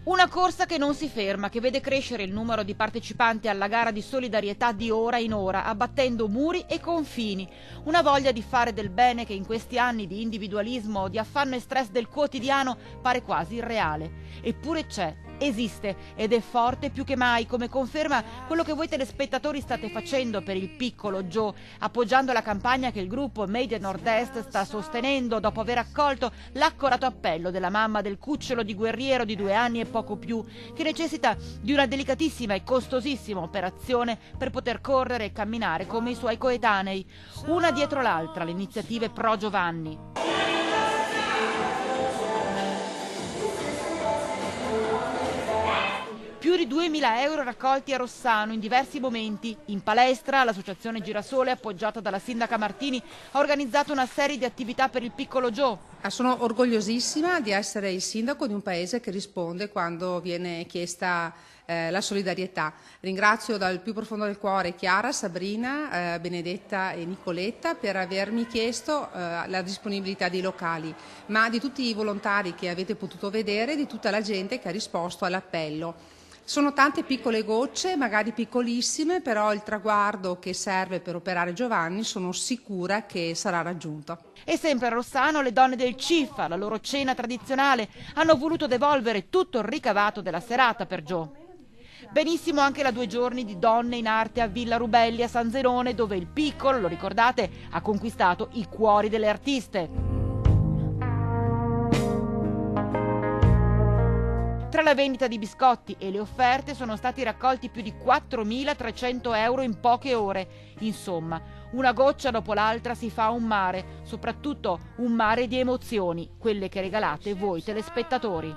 Una corsa che non si ferma, che vede crescere il numero di partecipanti alla gara di solidarietà di ora in ora, abbattendo muri e confini. Una voglia di fare del bene che in questi anni di individualismo, di affanno e stress del quotidiano pare quasi irreale. Eppure c'è. Esiste ed è forte più che mai, come conferma quello che voi telespettatori state facendo per il piccolo Joe, appoggiando la campagna che il gruppo Made in Nord-Est sta sostenendo dopo aver accolto l'accorato appello della mamma del cucciolo di guerriero di 2 anni e poco più, che necessita di una delicatissima e costosissima operazione per poter correre e camminare come i suoi coetanei. Una dietro l'altra le iniziative pro Giovanni. Più di 2.000 euro raccolti a Rossano in diversi momenti. In palestra l'associazione Girasole, appoggiata dalla sindaca Martini, ha organizzato una serie di attività per il piccolo Joe. Sono orgogliosissima di essere il sindaco di un paese che risponde quando viene chiesta la solidarietà. Ringrazio dal più profondo del cuore Chiara, Sabrina, Benedetta e Nicoletta per avermi chiesto la disponibilità dei locali, ma di tutti i volontari che avete potuto vedere, di tutta la gente che ha risposto all'appello. Sono tante piccole gocce, magari piccolissime, però il traguardo che serve per operare Giovanni sono sicura che sarà raggiunto. E sempre a Rossano le donne del CIF, la loro cena tradizionale, hanno voluto devolvere tutto il ricavato della serata per Joe. Benissimo anche la 2 giorni di Donne in Arte a Villa Rubelli a San Zenone, dove il piccolo, lo ricordate, ha conquistato i cuori delle artiste. Tra la vendita di biscotti e le offerte sono stati raccolti più di 4.300 euro in poche ore. Insomma, una goccia dopo l'altra si fa un mare, soprattutto un mare di emozioni, quelle che regalate voi telespettatori.